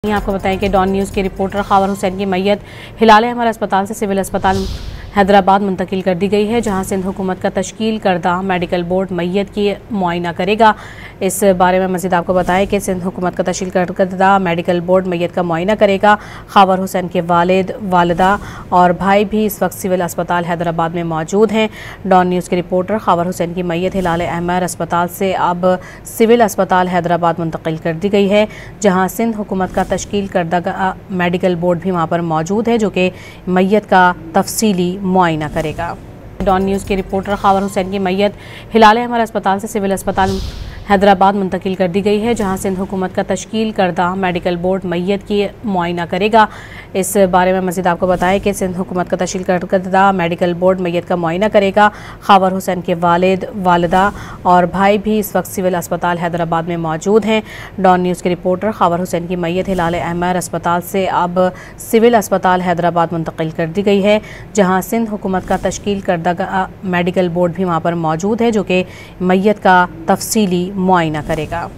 आपको बताएं कि डॉन न्यूज़ के रिपोर्टर खावर हुसैन की मैयत हिलाल अहमर अस्पताल से सिविल अस्पताल हैदराबाद मुंतकिल कर दी गई है, जहां सिंध हुकूमत का तश्कील करदा मेडिकल बोर्ड मैयत की मुआयना करेगा। इस बारे में मज़ीद आपको बताएं कि सिंध हुकूमत का तश्कील करदा मेडिकल बोर्ड मैयत का मुआयना करेगा। खावर हुसैन के वालिद, वालिदा और भाई भी इस वक्त सिविल अस्पताल हैदराबाद में मौजूद हैं। डॉन न्यूज़ के रिपोर्टर खावर हुसैन की मैयत हिलाल अहमर अस्पताल से अब सिविल अस्पताल हैदराबाद मुंतकिल कर दी गई है, जहाँ सिंध हुकूमत का तश्कील करदा मेडिकल बोर्ड भी वहाँ पर मौजूद है, जो कि मैयत का तफसीली मुआयना करेगा। डॉन न्यूज़ के रिपोर्टर खावर हुसैन की मैयत हिलाल अहमर अस्पताल से सिविल अस्पताल हैदराबाद मुंतकिल कर दी गई है, जहां सिंध हुकूमत का तश्कील करदा मेडिकल बोर्ड मैयत की मुआयना करेगा। इस बारे में मज़ीद आपको बताएं कि सिंध हुकूमत का तश्कील करदा मेडिकल बोर्ड मैयत का मुआयना करेगा। खावर हुसैन के वालिद, वालिदा और भाई भी इस वक्त सिविल अस्पताल हैदराबाद में मौजूद हैं। डॉन न्यूज़ के रिपोर्टर खावर हुसैन की मैयत हिलाल अहमर अस्पताल से अब सिविल अस्पताल हैदराबाद मुंतकिल कर दी गई है, जहाँ सिंध हुकूमत का तश्कील करदा मेडिकल बोर्ड भी वहाँ पर मौजूद है, जो कि मैयत का तफसीली मुआयना करेगा।